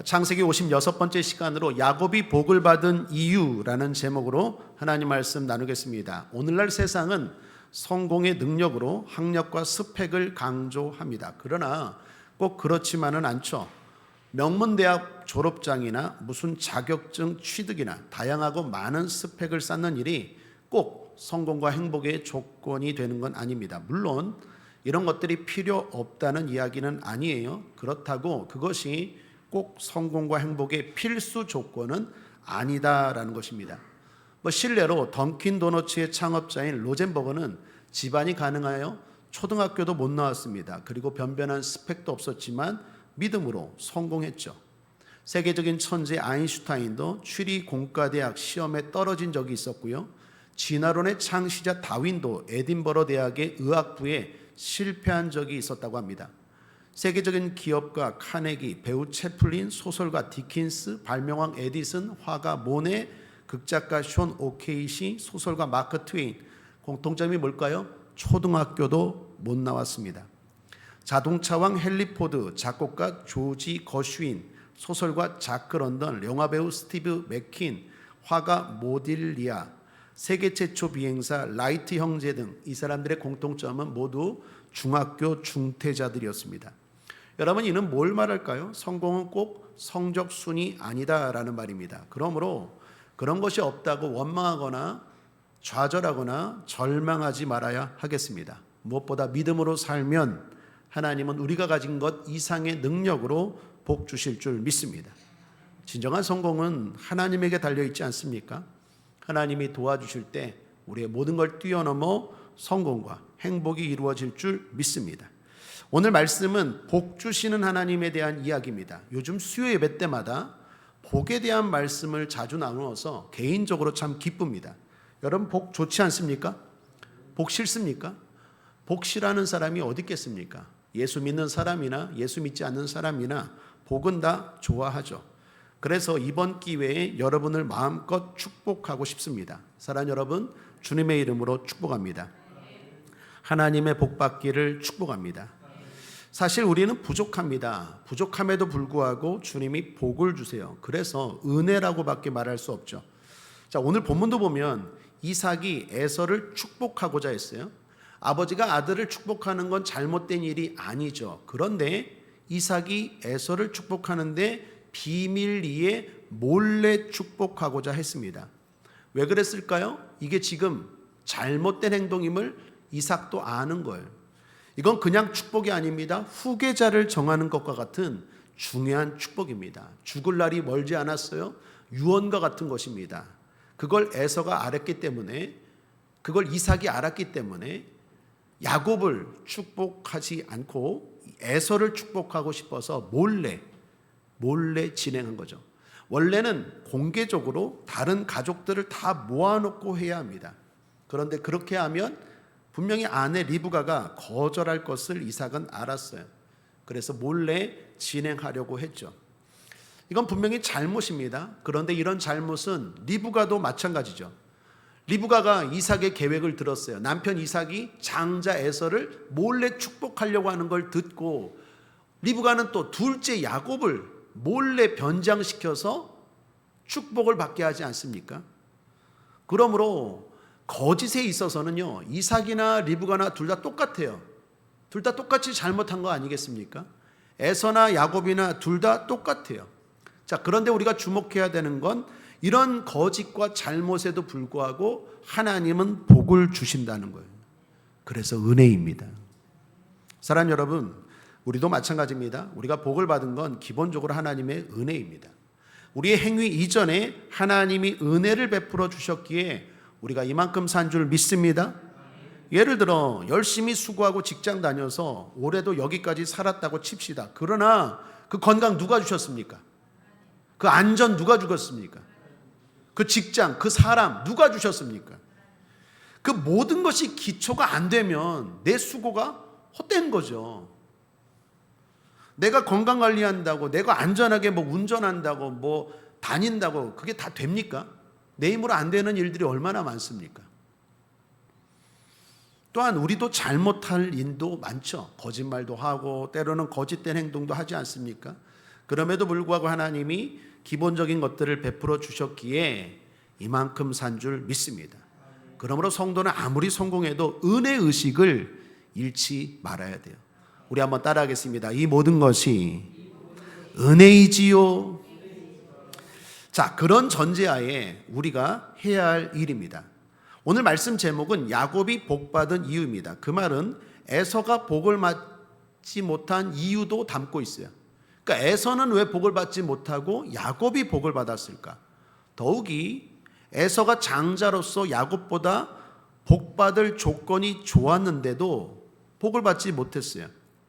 창세기 56번째 시간으로 야곱이 복을 받은 이유라는 제목으로 하나님 말씀 나누겠습니다. 오늘날 세상은 성공의 능력으로 학력과 스펙을 강조합니다. 그러나 꼭 그렇지만은 않죠. 명문대학 졸업장이나 무슨 자격증 취득이나 다양하고 많은 스펙을 쌓는 일이 꼭 성공과 행복의 조건이 되는 건 아닙니다. 물론 이런 것들이 필요 없다는 이야기는 아니에요. 그렇다고 그것이 꼭 성공과 행복의 필수 조건은 아니다라는 것입니다. 실례로 던킨 도너츠의 창업자인 로젠버거는 집안이 가능하여 초등학교도 못 나왔습니다. 그리고 변변한 스펙도 없었지만 믿음으로 성공했죠. 세계적인 천재 아인슈타인도 추리 공과대학 시험에 떨어진 적이 있었고요. 진화론의 창시자 다윈도 에딘버러 대학의 의학부에 실패한 적이 있었다고 합니다. 세계적인 기업가 카네기, 배우 채플린, 소설가 디킨스, 발명왕 에디슨, 화가 모네, 극작가 숀 오케이시, 소설가 마크 트웨인, 공통점이 뭘까요? 초등학교도 못 나왔습니다. 자동차왕 헨리 포드, 작곡가 조지 거슈인, 소설가 자크 런던, 영화배우 스티브 맥킨, 화가 모딜리아, 세계 최초 비행사 라이트 형제 등 이 사람들의 공통점은 모두 중학교 중퇴자들이었습니다. 여러분, 이는 뭘 말할까요? 성공은 꼭 성적 순이 아니다라는 말입니다. 그러므로 그런 것이 없다고 원망하거나 좌절하거나 절망하지 말아야 하겠습니다. 무엇보다 믿음으로 살면 하나님은 우리가 가진 것 이상의 능력으로 복 주실 줄 믿습니다. 진정한 성공은 하나님에게 달려있지 않습니까? 하나님이 도와주실 때 우리의 모든 걸 뛰어넘어 성공과 행복이 이루어질 줄 믿습니다. 오늘 말씀은 복 주시는 하나님에 대한 이야기입니다. 요즘 수요 예배 때마다 복에 대한 말씀을 자주 나누어서 개인적으로 참 기쁩니다. 여러분, 복 좋지 않습니까? 복 싫습니까? 복 싫어하는 사람이 어디 있겠습니까? 예수 믿는 사람이나 예수 믿지 않는 사람이나 복은 다 좋아하죠. 그래서 이번 기회에 여러분을 마음껏 축복하고 싶습니다. 사랑하는 여러분, 주님의 이름으로 축복합니다. 하나님의 복 받기를 축복합니다. 사실 우리는 부족합니다. 부족함에도 불구하고 주님이 복을 주세요. 그래서 은혜라고 밖에 말할 수 없죠. 자, 오늘 본문도 보면 이삭이 에서를 축복하고자 했어요. 아버지가 아들을 축복하는 건 잘못된 일이 아니죠. 그런데 이삭이 에서를 축복하는데 비밀리에 몰래 축복하고자 했습니다. 왜 그랬을까요? 이게 지금 잘못된 행동임을 이삭도 아는 거예요. 이건 그냥 축복이 아닙니다. 후계자를 정하는 것과 같은 중요한 축복입니다. 죽을 날이 멀지 않았어요. 유언과 같은 것입니다. 그걸 에서가 알았기 때문에, 그걸 이삭이 알았기 때문에 야곱을 축복하지 않고 에서를 축복하고 싶어서 몰래 진행한 거죠. 원래는 공개적으로 다른 가족들을 다 모아놓고 해야 합니다. 그런데 그렇게 하면 분명히 아내 리브가가 거절할 것을 이삭은 알았어요. 그래서 몰래 진행하려고 했죠. 이건 분명히 잘못입니다. 그런데 이런 잘못은 리브가도 마찬가지죠. 리브가가 이삭의 계획을 들었어요. 남편 이삭이 장자 에서를 몰래 축복하려고 하는 걸 듣고 리브가는 또 둘째 야곱을 몰래 변장시켜서 축복을 받게 하지 않습니까? 그러므로 거짓에 있어서는요, 이삭이나 리브가나 둘 다 똑같아요. 둘 다 똑같이 잘못한 거 아니겠습니까? 에서나 야곱이나 둘 다 똑같아요. 자, 그런데 우리가 주목해야 되는 건 이런 거짓과 잘못에도 불구하고 하나님은 복을 주신다는 거예요. 그래서 은혜입니다. 사랑하는 여러분, 우리도 마찬가지입니다. 우리가 복을 받은 건 기본적으로 하나님의 은혜입니다. 우리의 행위 이전에 하나님이 은혜를 베풀어 주셨기에 우리가 이만큼 산 줄 믿습니다. 예를 들어 열심히 수고하고 직장 다녀서 올해도 여기까지 살았다고 칩시다. 그러나 그 건강 누가 주셨습니까? 그 안전 누가 주셨습니까? 그 직장, 그 사람 누가 주셨습니까? 그 모든 것이 기초가 안 되면 내 수고가 헛된 거죠. 내가 건강 관리한다고, 내가 안전하게 운전한다고, 다닌다고 그게 다 됩니까? 내 힘으로 안 되는 일들이 얼마나 많습니까? 또한 우리도 잘못할 일도 많죠. 거짓말도 하고 때로는 거짓된 행동도 하지 않습니까? 그럼에도 불구하고 하나님이 기본적인 것들을 베풀어 주셨기에 이만큼 산 줄 믿습니다. 그러므로 성도는 아무리 성공해도 은혜 의식을 잃지 말아야 돼요. 우리 한번 따라하겠습니다. 이 모든 것이 은혜이지요. 자, 그런 전제하에 우리가 해야 할 일입니다. 오늘 말씀 제목은 야곱이 복받은 이유입니다. 그 말은 에서가 복을 받지 못한 이유도 담고 있어요. 그러니까 에서는 왜 복을 받지 못하고 야곱이 복을 받았을까? 더욱이 에서가 장자로서 야곱보다 복받을 조건이 좋았는데도 복을 받지 못했어요.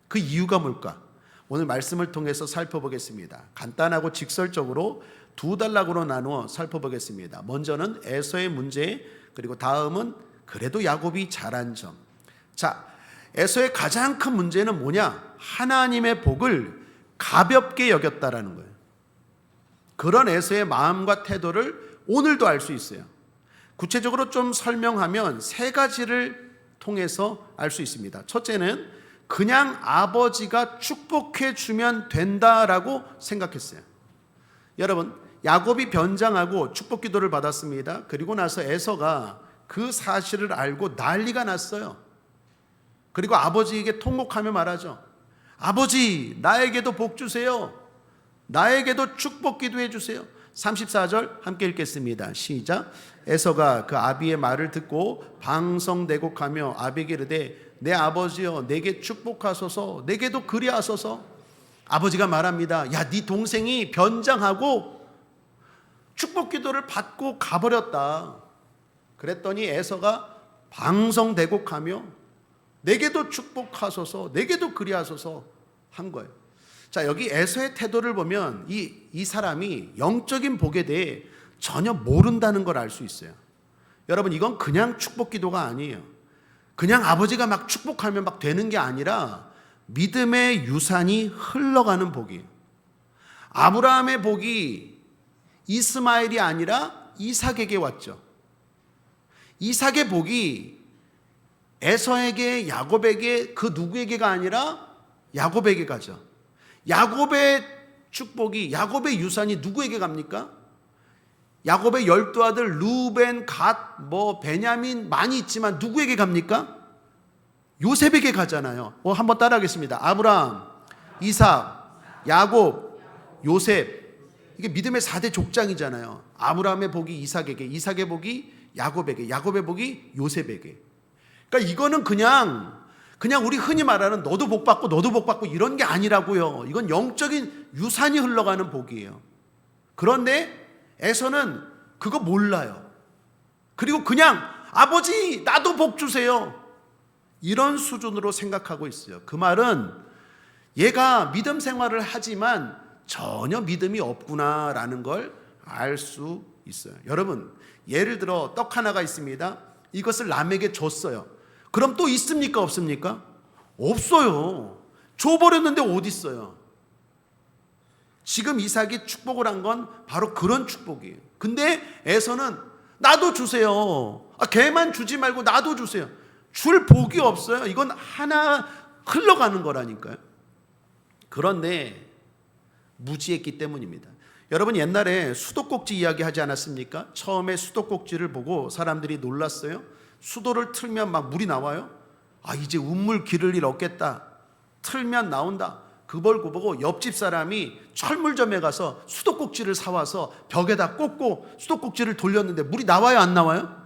그 이유가 뭘까? 오늘 말씀을 통해서 살펴보겠습니다. 간단하고 직설적으로 두 단락으로 나누어 살펴보겠습니다. 먼저는 에서의 문제, 그리고 다음은 그래도 야곱이 잘한 점. 자, 에서의 가장 큰 문제는 뭐냐? 하나님의 복을 가볍게 여겼다라는 거예요. 그런 에서의 마음과 태도를 오늘도 알 수 있어요. 구체적으로 좀 설명하면 세 가지를 통해서 알 수 있습니다. 첫째는 그냥 아버지가 축복해 주면 된다라고 생각했어요. 여러분, 야곱이 변장하고 축복 기도를 받았습니다. 그리고 나서 에서가 그 사실을 알고 난리가 났어요. 그리고 아버지에게 통곡하며 말하죠. 아버지, 나에게도 복 주세요. 나에게도 축복 기도해 주세요. 34절 함께 읽겠습니다. 시작. 에서가 그 아비의 말을 듣고 방성대곡하며 아비에게 이르되 내 아버지여 내게 축복하소서, 내게도 그리하소서. 아버지가 말합니다. 야, 네 동생이 변장하고 축복 기도를 받고 가버렸다. 그랬더니 에서가 방성대곡하며 내게도 축복하소서, 내게도 그리하소서 한 거예요. 자, 여기 에서의 태도를 보면 이 사람이 영적인 복에 대해 전혀 모른다는 걸 알 수 있어요. 여러분, 이건 그냥 축복 기도가 아니에요. 그냥 아버지가 막 축복하면 막 되는 게 아니라 믿음의 유산이 흘러가는 복이에요. 아브라함의 복이 이스마엘이 아니라 이삭에게 왔죠. 이삭의 복이 에서에게, 야곱에게, 그 누구에게가 아니라 야곱에게 가죠. 야곱의 축복이, 야곱의 유산이 누구에게 갑니까? 야곱의 12아들 루벤, 갓, 베냐민 많이 있지만 누구에게 갑니까? 요셉에게 가잖아요. 한번 따라하겠습니다. 아브라함, 이삭, 야곱, 요셉. 이게 믿음의 4대 족장이잖아요. 아브라함의 복이 이삭에게, 이삭의 복이 야곱에게, 야곱의 복이 요셉에게. 그러니까 이거는 그냥 우리 흔히 말하는 너도 복 받고 너도 복 받고 이런 게 아니라고요. 이건 영적인 유산이 흘러가는 복이에요. 그런데 에서는 그거 몰라요. 그리고 그냥 아버지 나도 복 주세요, 이런 수준으로 생각하고 있어요. 그 말은 얘가 믿음 생활을 하지만 전혀 믿음이 없구나라는 걸 알 수 있어요. 여러분, 예를 들어 떡 하나가 있습니다. 이것을 남에게 줬어요. 그럼 또 있습니까, 없습니까? 없어요. 줘버렸는데 어디 있어요? 지금 이삭이 축복을 한 건 바로 그런 축복이에요. 근데 에서는 나도 주세요. 걔만 주지 말고 나도 주세요. 줄 복이 없어요. 이건 하나 흘러가는 거라니까요. 그런데 무지했기 때문입니다. 여러분, 옛날에 수도꼭지 이야기 하지 않았습니까? 처음에 수도꼭지를 보고 사람들이 놀랐어요. 수도를 틀면 막 물이 나와요. 이제 우물 기를 일 없겠다. 틀면 나온다. 그걸 보고 옆집 사람이 철물점에 가서 수도꼭지를 사와서 벽에다 꽂고 수도꼭지를 돌렸는데 물이 나와요, 안 나와요?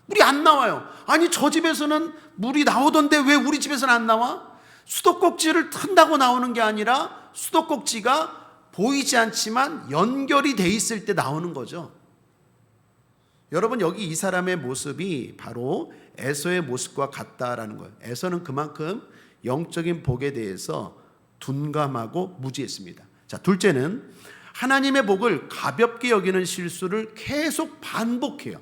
물이 안 나와요. 아니, 저 집에서는 물이 나오던데 왜 우리 집에서는 안 나와? 수도꼭지를 튼다고 나오는 게 아니라 수도꼭지가 보이지 않지만 연결이 돼 있을 때 나오는 거죠. 여러분, 여기 이 사람의 모습이 바로 에서의 모습과 같다라는 거예요. 에서는 그만큼 영적인 복에 대해서 둔감하고 무지했습니다. 자, 둘째는 하나님의 복을 가볍게 여기는 실수를 계속 반복해요.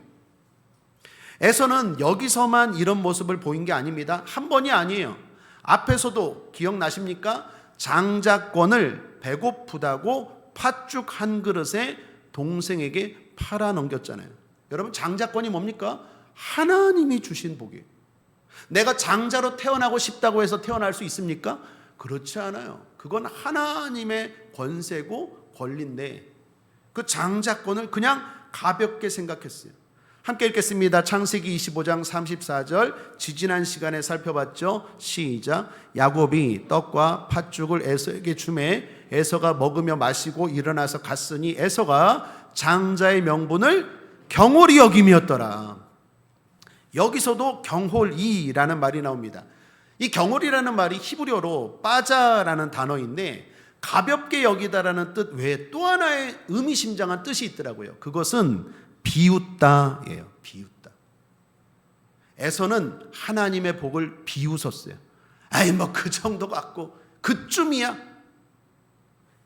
에서는 여기서만 이런 모습을 보인 게 아닙니다. 한 번이 아니에요. 앞에서도 기억나십니까? 장자권을 배고프다고 팥죽 한 그릇에 동생에게 팔아 넘겼잖아요. 여러분, 장자권이 뭡니까? 하나님이 주신 복이에요. 내가 장자로 태어나고 싶다고 해서 태어날 수 있습니까? 그렇지 않아요. 그건 하나님의 권세고 권리인데 그 장자권을 그냥 가볍게 생각했어요. 함께 읽겠습니다. 창세기 25장 34절 지지난 시간에 살펴봤죠. 시작. 야곱이 떡과 팥죽을 에서에게 주매 에서가 먹으며 마시고 일어나서 갔으니 에서가 장자의 명분을 경홀히 여김이었더라. 여기서도 경홀이라는 말이 나옵니다. 이 경홀이라는 말이 히브리어로 빠자라는 단어인데 가볍게 여기다라는 뜻 외에 또 하나의 의미심장한 뜻이 있더라고요. 그것은 비웃다예요. 비웃다. 에서는 하나님의 복을 비웃었어요. 아이 뭐 그 정도 갖고 그쯤이야.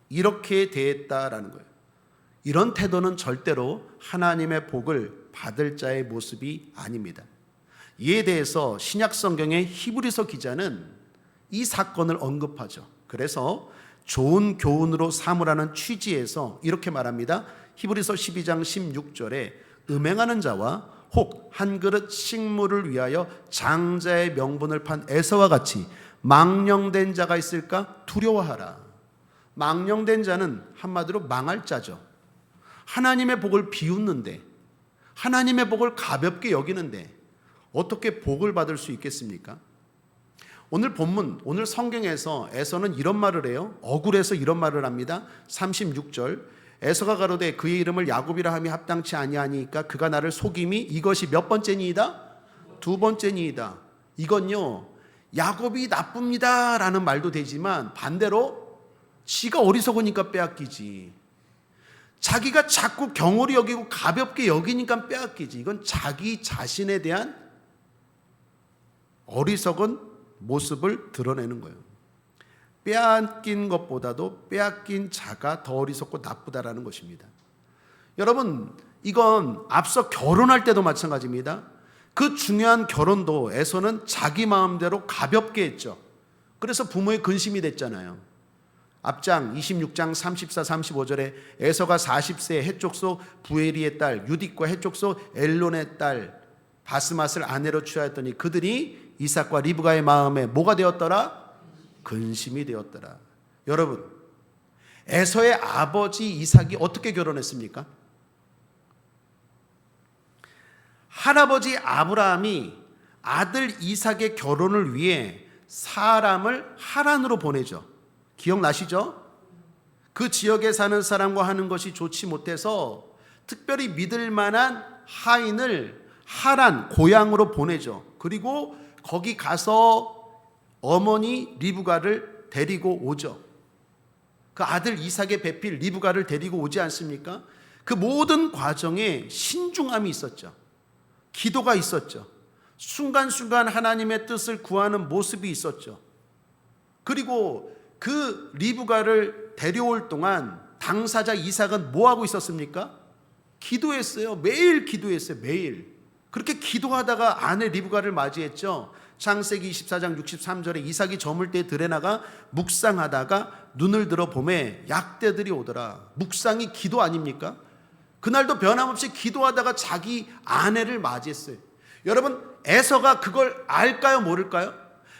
이렇게 대했다라는 거예요. 이런 태도는 절대로 하나님의 복을 받을 자의 모습이 아닙니다. 이에 대해서 신약 성경의 히브리서 기자는 이 사건을 언급하죠. 그래서 좋은 교훈으로 삼으라는 취지에서 이렇게 말합니다. 히브리서 12장 16절에 음행하는 자와 혹 한 그릇 식물을 위하여 장자의 명분을 판 에서와 같이 망령된 자가 있을까 두려워하라. 망령된 자는 한마디로 망할 자죠. 하나님의 복을 비웃는데, 하나님의 복을 가볍게 여기는데 어떻게 복을 받을 수 있겠습니까? 오늘 본문, 오늘 성경에서 에서는 이런 말을 해요. 억울해서 이런 말을 합니다. 36절 에서가 가로되 그의 이름을 야곱이라 함이 합당치 아니하니까 그가 나를 속임이 이것이 몇 번째니이다? 두 번째니이다. 이건요 야곱이 나쁩니다 라는 말도 되지만 반대로 지가 어리석으니까 빼앗기지. 자기가 자꾸 경홀히 여기고 가볍게 여기니까 빼앗기지. 이건 자기 자신에 대한 어리석은 모습을 드러내는 거예요. 빼앗긴 것보다도 빼앗긴 자가 더 어리석고 나쁘다라는 것입니다. 여러분, 이건 앞서 결혼할 때도 마찬가지입니다. 그 중요한 결혼도 에서는 자기 마음대로 가볍게 했죠. 그래서 부모의 근심이 됐잖아요. 앞장 26장 34, 35절에 에서가 40세 해족속 부에리의 딸 유딕과 해족속 엘론의 딸 바스맛을 아내로 취하였더니 그들이 이삭과 리브가의 마음에 뭐가 되었더라? 근심이 되었더라. 여러분, 에서의 아버지 이삭이 어떻게 결혼했습니까? 할아버지 아브라함이 아들 이삭의 결혼을 위해 사람을 하란으로 보내죠. 기억나시죠? 그 지역에 사는 사람과 하는 것이 좋지 못해서 특별히 믿을 만한 하인을 하란 고향으로 보내죠. 그리고 거기 가서 어머니 리브가를 데리고 오죠. 그 아들 이삭의 배필 리브가를 데리고 오지 않습니까? 그 모든 과정에 신중함이 있었죠. 기도가 있었죠. 순간순간 하나님의 뜻을 구하는 모습이 있었죠. 그리고 그 리브가를 데려올 동안 당사자 이삭은 뭐 하고 있었습니까? 기도했어요. 매일 기도했어요. 매일. 그렇게 기도하다가 아내 리브가를 맞이했죠. 창세기 24장 63절에 이삭이 저물 때 들에 나가 묵상하다가 눈을 들어 보매 약대들이 오더라. 묵상이 기도 아닙니까? 그날도 변함없이 기도하다가 자기 아내를 맞이했어요. 여러분, 에서가 그걸 알까요? 모를까요?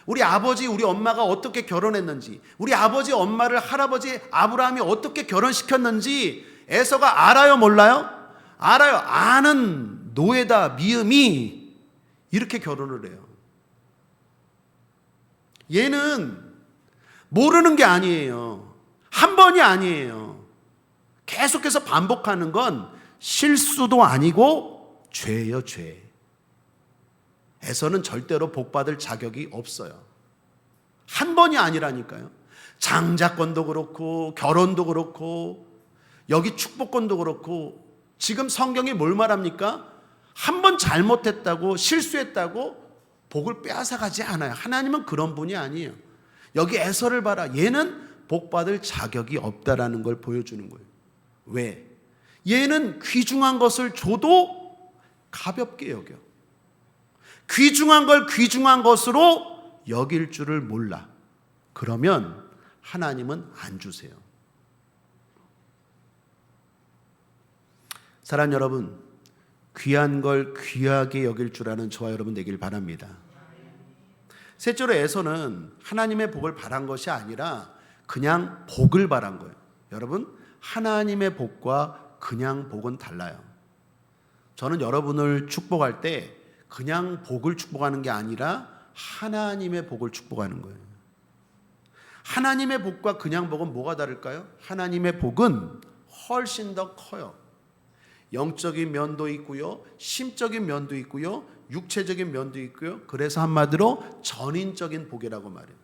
우리 아버지, 우리 엄마가 어떻게 결혼했는지, 우리 아버지, 엄마를 할아버지 아브라함이 어떻게 결혼시켰는지 에서가 알아요? 몰라요? 알아요. 아는 노예다 미음이 이렇게 결혼을 해요. 얘는 모르는 게 아니에요. 한 번이 아니에요. 계속해서 반복하는 건 실수도 아니고 죄예요, 죄. 에서는 절대로 복받을 자격이 없어요. 한 번이 아니라니까요. 장자권도 그렇고 결혼도 그렇고 여기 축복권도 그렇고 지금 성경이 뭘 말합니까? 한 번 잘못했다고 실수했다고 복을 빼앗아가지 않아요. 하나님은 그런 분이 아니에요. 여기 에서를 봐라. 얘는 복받을 자격이 없다라는 걸 보여주는 거예요. 왜? 얘는 귀중한 것을 줘도 가볍게 여겨. 귀중한 걸 귀중한 것으로 여길 줄을 몰라. 그러면 하나님은 안 주세요. 사랑하는 여러분, 귀한 걸 귀하게 여길 줄 아는 저와 여러분 되길 바랍니다. 셋째로 에서는 하나님의 복을 바란 것이 아니라 그냥 복을 바란 거예요. 여러분, 하나님의 복과 그냥 복은 달라요. 저는 여러분을 축복할 때 그냥 복을 축복하는 게 아니라 하나님의 복을 축복하는 거예요. 하나님의 복과 그냥 복은 뭐가 다를까요? 하나님의 복은 훨씬 더 커요. 영적인 면도 있고요, 심적인 면도 있고요, 육체적인 면도 있고요. 그래서 한마디로 전인적인 복이라고 말해요.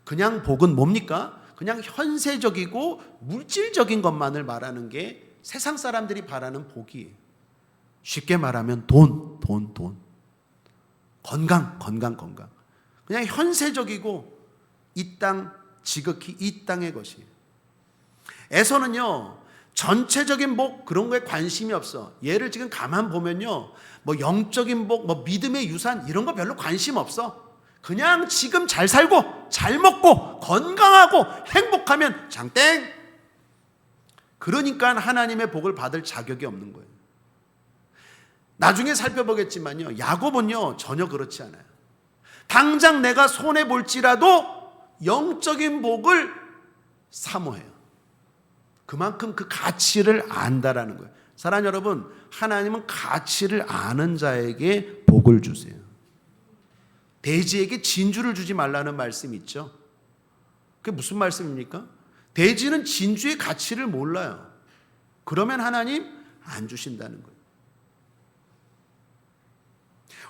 그냥 복은 뭡니까? 그냥 현세적이고 물질적인 것만을 말하는 게 세상 사람들이 바라는 복이에요. 쉽게 말하면 돈. 건강. 그냥 현세적이고 이 땅, 지극히 이 땅의 것이에요. 에서는요, 전체적인 복 그런 거에 관심이 없어. 얘를 지금 가만 보면요, 뭐 영적인 복, 뭐 믿음의 유산 이런 거 별로 관심 없어. 그냥 지금 잘 살고 잘 먹고 건강하고 행복하면 장땡. 그러니까 하나님의 복을 받을 자격이 없는 거예요. 나중에 살펴보겠지만요, 야곱은요 전혀 그렇지 않아요. 당장 내가 손해 볼지라도 영적인 복을 사모해요. 그만큼 그 가치를 안다라는 거예요. 사랑하는 여러분, 하나님은 가치를 아는 자에게 복을 주세요. 돼지에게 진주를 주지 말라는 말씀이 있죠. 그게 무슨 말씀입니까? 돼지는 진주의 가치를 몰라요. 그러면 하나님 안 주신다는 거예요.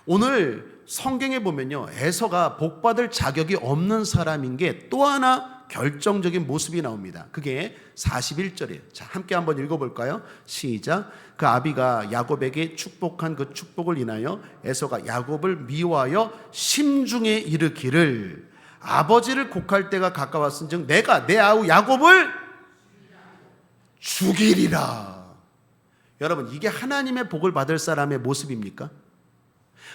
오늘 성경에 보면요, 에서가 복받을 자격이 없는 사람인 게 또 하나 결정적인 모습이 나옵니다. 그게 41절이에요. 자, 함께 한번 읽어볼까요? 시작. 그 아비가 야곱에게 축복한 그 축복을 인하여 에서가 야곱을 미워하여 심중에 이르기를 아버지를 곡할 때가 가까웠은즉 내가 내 아우 야곱을 죽이리라. 여러분, 이게 하나님의 복을 받을 사람의 모습입니까?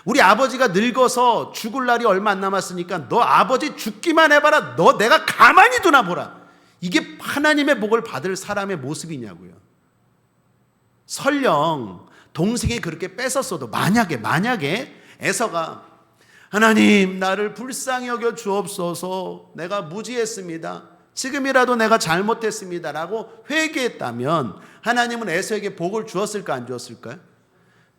우리 아버지가 늙어서 죽을 날이 얼마 안 남았으니까 너 아버지 죽기만 해봐라. 너 내가 가만히 두나 보라. 이게 하나님의 복을 받을 사람의 모습이냐고요. 설령 동생이 그렇게 뺏었어도 만약에 에서가 하나님 나를 불쌍히 여겨 주옵소서, 내가 무지했습니다, 지금이라도 내가 잘못했습니다 라고 회개했다면 하나님은 에서에게 복을 주었을까 안 주었을까요?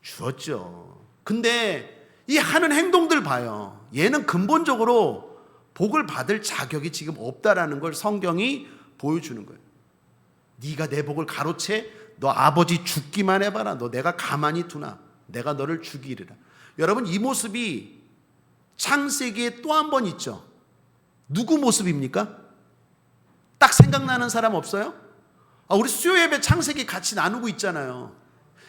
주었죠. 근데 이 하는 행동들 봐요. 얘는 근본적으로 복을 받을 자격이 지금 없다라는 걸 성경이 보여주는 거예요. 네가 내 복을 가로채? 너 아버지 죽기만 해봐라. 너 내가 가만히 두나? 내가 너를 죽이리라. 여러분, 이 모습이 창세기에 또 한 번 있죠. 누구 모습입니까? 딱 생각나는 사람 없어요? 우리 수요 예배 창세기 같이 나누고 있잖아요.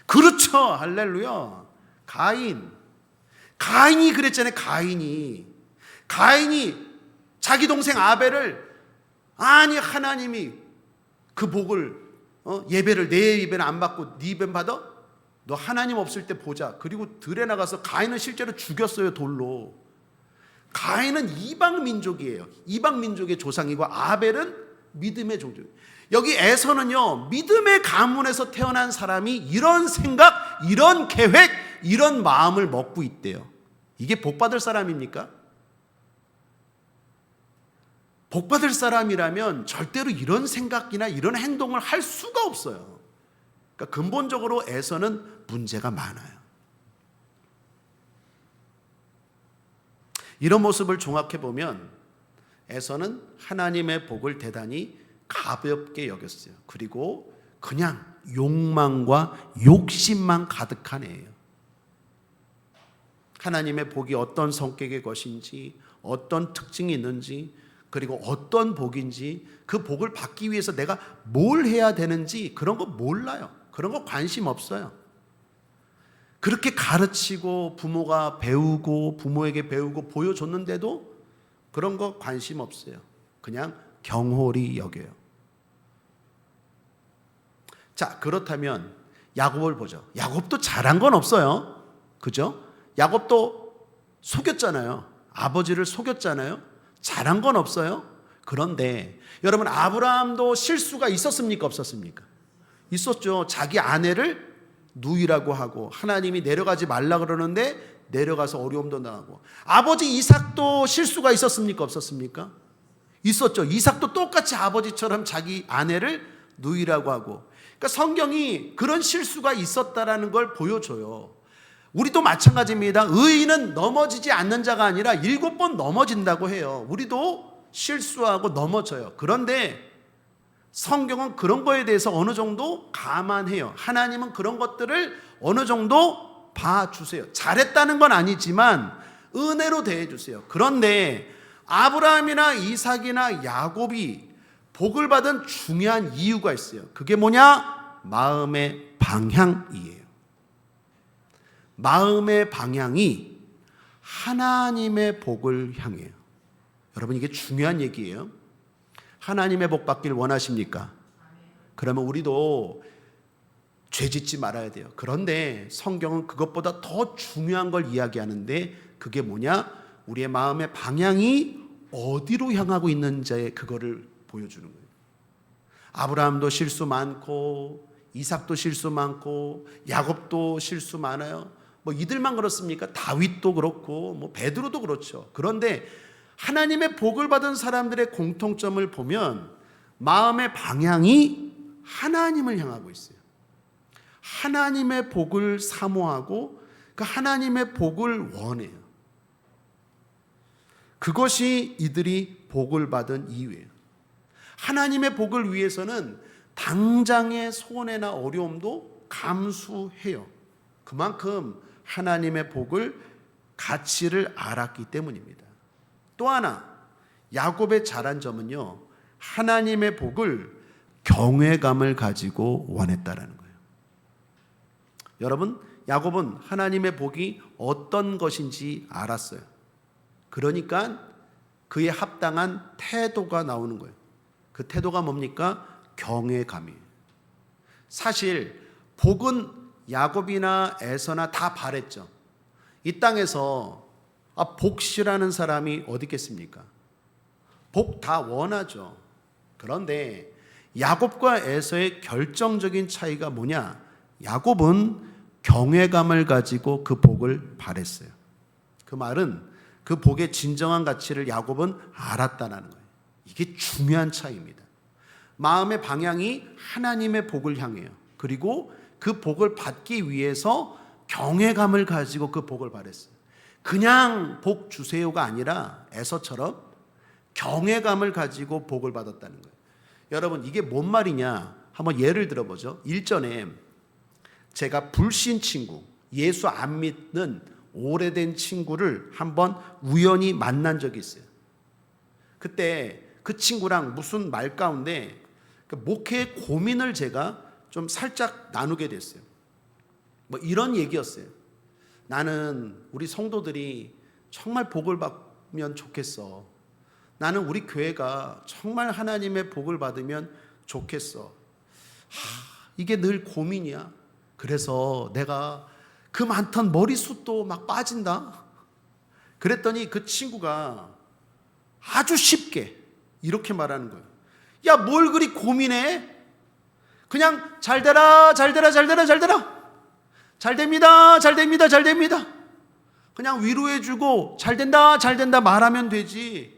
그렇죠. 할렐루야. 가인이 그랬잖아요. 가인이 자기 동생 아벨을, 아니 하나님이 그 복을 예배를, 내 예배는 안 받고 네 예배는 받아? 너 하나님 없을 때 보자. 그리고 들에 나가서 가인은 실제로 죽였어요, 돌로. 가인은 이방 민족이에요. 이방 민족의 조상이고 아벨은 믿음의 종족. 여기 에서는요, 믿음의 가문에서 태어난 사람이 이런 생각, 이런 계획, 이런 마음을 먹고 있대요. 이게 복받을 사람입니까? 복받을 사람이라면 절대로 이런 생각이나 이런 행동을 할 수가 없어요. 그러니까 근본적으로 에서는 문제가 많아요. 이런 모습을 종합해 보면 에서는 하나님의 복을 대단히 가볍게 여겼어요. 그리고 그냥 욕망과 욕심만 가득한 애예요. 하나님의 복이 어떤 성격의 것인지, 어떤 특징이 있는지, 그리고 어떤 복인지, 그 복을 받기 위해서 내가 뭘 해야 되는지 그런 거 몰라요. 그런 거 관심 없어요. 그렇게 가르치고 부모가 배우고 부모에게 배우고 보여줬는데도 그런 거 관심 없어요. 그냥 경홀히 여겨요. 자, 그렇다면 야곱을 보죠. 야곱도 잘한 건 없어요. 그죠? 야곱도 속였잖아요. 아버지를 속였잖아요. 잘한 건 없어요. 그런데 여러분, 아브라함도 실수가 있었습니까? 없었습니까? 있었죠. 자기 아내를 누이라고 하고 하나님이 내려가지 말라 그러는데 내려가서 어려움도 당하고. 아버지 이삭도 실수가 있었습니까? 없었습니까? 있었죠. 이삭도 똑같이 아버지처럼 자기 아내를 누이라고 하고. 그러니까 성경이 그런 실수가 있었다라는 걸 보여줘요. 우리도 마찬가지입니다. 의인은 넘어지지 않는 자가 아니라 7번 넘어진다고 해요. 우리도 실수하고 넘어져요. 그런데 성경은 그런 거에 대해서 어느 정도 감안해요. 하나님은 그런 것들을 어느 정도 봐주세요. 잘했다는 건 아니지만 은혜로 대해주세요. 그런데 아브라함이나 이삭이나 야곱이 복을 받은 중요한 이유가 있어요. 그게 뭐냐? 마음의 방향이에요. 마음의 방향이 하나님의 복을 향해요. 여러분, 이게 중요한 얘기예요. 하나님의 복 받길 원하십니까? 그러면 우리도 죄 짓지 말아야 돼요. 그런데 성경은 그것보다 더 중요한 걸 이야기하는데 그게 뭐냐? 우리의 마음의 방향이 어디로 향하고 있는지 그거를 보여주는 거예요. 아브라함도 실수 많고 이삭도 실수 많고 야곱도 실수 많아요. 뭐 이들만 그렇습니까? 다윗도 그렇고 뭐 베드로도 그렇죠. 그런데 하나님의 복을 받은 사람들의 공통점을 보면 마음의 방향이 하나님을 향하고 있어요. 하나님의 복을 사모하고 그 하나님의 복을 원해요. 그것이 이들이 복을 받은 이유예요. 하나님의 복을 위해서는 당장의 손해나 어려움도 감수해요. 그만큼 하나님의 복을 가치를 알았기 때문입니다. 또 하나, 야곱의 잘한 점은요, 하나님의 복을 경외감을 가지고 원했다라는 거예요. 여러분, 야곱은 하나님의 복이 어떤 것인지 알았어요. 그러니까 그에 합당한 태도가 나오는 거예요. 그 태도가 뭡니까? 경외감이에요. 사실 복은 야곱이나 에서나 다 바랬죠. 이 땅에서 복시라는 사람이 어디 있겠습니까? 복 다 원하죠. 그런데 야곱과 에서의 결정적인 차이가 뭐냐? 야곱은 경외감을 가지고 그 복을 바랬어요. 그 말은 그 복의 진정한 가치를 야곱은 알았다는 거예요. 이게 중요한 차이입니다. 마음의 방향이 하나님의 복을 향해요. 그리고 그 복을 받기 위해서 경외감을 가지고 그 복을 바랬어요. 그냥 복 주세요가 아니라 에서처럼 경외감을 가지고 복을 받았다는 거예요. 여러분, 이게 뭔 말이냐? 한번 예를 들어보죠. 일전에 제가 불신 친구, 예수 안 믿는 오래된 친구를 한번 우연히 만난 적이 있어요. 그때 그 친구랑 무슨 말 가운데 목회의 고민을 제가 좀 살짝 나누게 됐어요. 뭐 이런 얘기였어요. 나는 우리 성도들이 정말 복을 받으면 좋겠어. 나는 우리 교회가 정말 하나님의 복을 받으면 좋겠어. 이게 늘 고민이야. 그래서 내가 그 많던 머리숱도 막 빠진다. 그랬더니 그 친구가 아주 쉽게 이렇게 말하는 거예요. 야, 뭘 그리 고민해? 그냥 잘 되라, 잘 되라, 잘 되라, 잘 되라. 잘 됩니다, 잘 됩니다, 잘 됩니다. 그냥 위로해주고 잘 된다, 잘 된다 말하면 되지.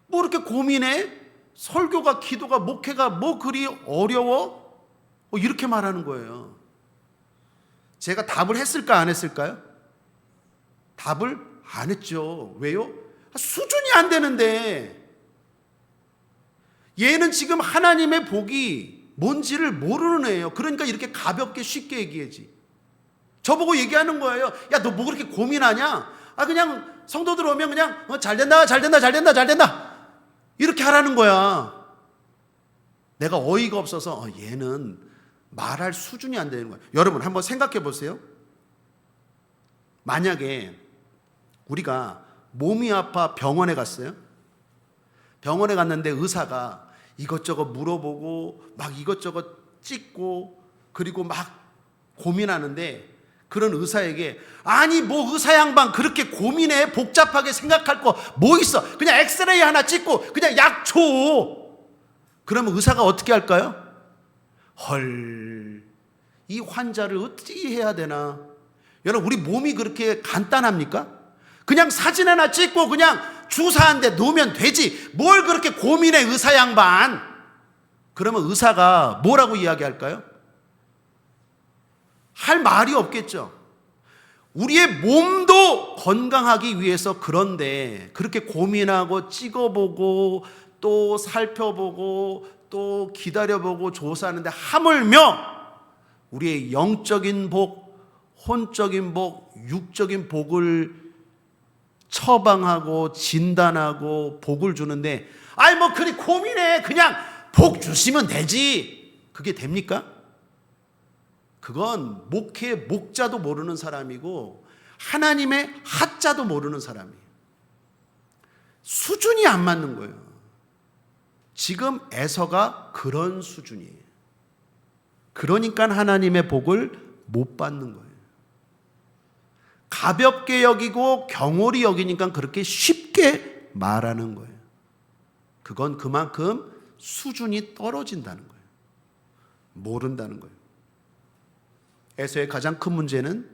뭐 이렇게 고민해? 설교가, 기도가, 목회가 뭐 그리 어려워? 이렇게 말하는 거예요. 제가 답을 했을까 안 했을까요? 답을 안 했죠. 왜요? 수준이 안 되는데. 얘는 지금 하나님의 복이 뭔지를 모르는 애예요. 그러니까 이렇게 가볍게 쉽게 얘기하지. 저보고 얘기하는 거예요. 야, 너 뭐 그렇게 고민하냐? 그냥 성도들 오면 그냥 잘 된다, 잘 된다, 잘 된다, 잘 된다 이렇게 하라는 거야. 내가 어이가 없어서 얘는 말할 수준이 안 되는 거예요. 여러분 한번 생각해 보세요. 만약에 우리가 몸이 아파 병원에 갔어요. 병원에 갔는데 의사가 이것저것 물어보고 막 이것저것 찍고 그리고 막 고민하는데 그런 의사에게 아니 뭐 의사 양반 그렇게 고민해 복잡하게 생각할 거 뭐 있어 그냥 엑스레이 하나 찍고 그냥 약 줘. 그러면 의사가 어떻게 할까요? 헐, 이 환자를 어떻게 해야 되나. 여러분 우리 몸이 그렇게 간단합니까? 그냥 사진 하나 찍고 그냥 주사 한 대 놓으면 되지. 뭘 그렇게 고민해, 의사 양반. 그러면 의사가 뭐라고 이야기할까요? 할 말이 없겠죠. 우리의 몸도 건강하기 위해서 그런데 그렇게 고민하고 찍어보고 또 살펴보고 또 기다려보고 조사하는데 하물며 우리의 영적인 복, 혼적인 복, 육적인 복을 처방하고 진단하고 복을 주는데 아이 뭐 그리 고민해, 그냥 복 주시면 되지. 그게 됩니까? 그건 목회의 목자도 모르는 사람이고 하나님의 하자도 모르는 사람이에요. 수준이 안 맞는 거예요. 지금 에서가 그런 수준이에요. 그러니까 하나님의 복을 못 받는 거예요. 가볍게 여기고 경홀히 여기니까 그렇게 쉽게 말하는 거예요. 그건 그만큼 수준이 떨어진다는 거예요. 모른다는 거예요. 에서의 가장 큰 문제는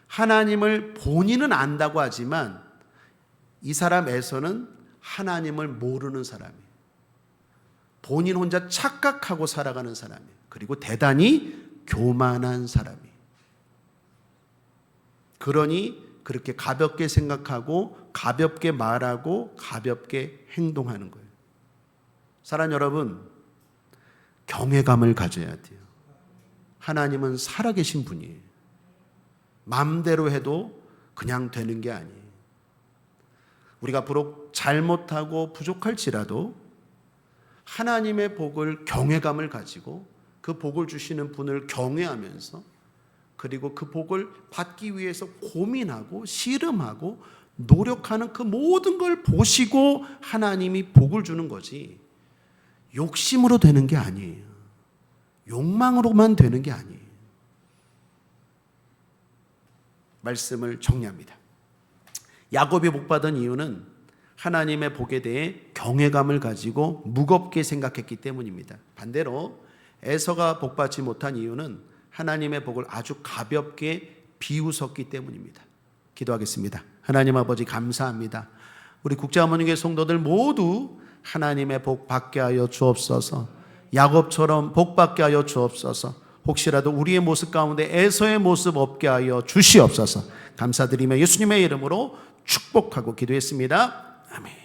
하나님을 본인은 안다고 하지만 이 사람 에서는 하나님을 모르는 사람이에요. 본인 혼자 착각하고 살아가는 사람이에요. 그리고 대단히 교만한 사람이에요. 그러니 그렇게 가볍게 생각하고 가볍게 말하고 가볍게 행동하는 거예요. 사랑 여러분, 경외감을 가져야 돼요. 하나님은 살아계신 분이에요. 마음대로 해도 그냥 되는 게 아니에요. 우리가 비록 잘못하고 부족할지라도 하나님의 복을 경외감을 가지고 그 복을 주시는 분을 경외하면서 그리고 그 복을 받기 위해서 고민하고 씨름하고 노력하는 그 모든 걸 보시고 하나님이 복을 주는 거지 욕심으로 되는 게 아니에요. 욕망으로만 되는 게 아니에요. 말씀을 정리합니다. 야곱이 복받은 이유는 하나님의 복에 대해 경외감을 가지고 무겁게 생각했기 때문입니다. 반대로 에서가 복받지 못한 이유는 하나님의 복을 아주 가볍게 비웃었기 때문입니다. 기도하겠습니다. 하나님 아버지 감사합니다. 우리 국제하모니교회 성도들 모두 하나님의 복 받게 하여 주옵소서. 야곱처럼 복 받게 하여 주옵소서. 혹시라도 우리의 모습 가운데 에서의 모습 없게 하여 주시옵소서. 감사드리며 예수님의 이름으로 축복하고 기도했습니다. 아멘.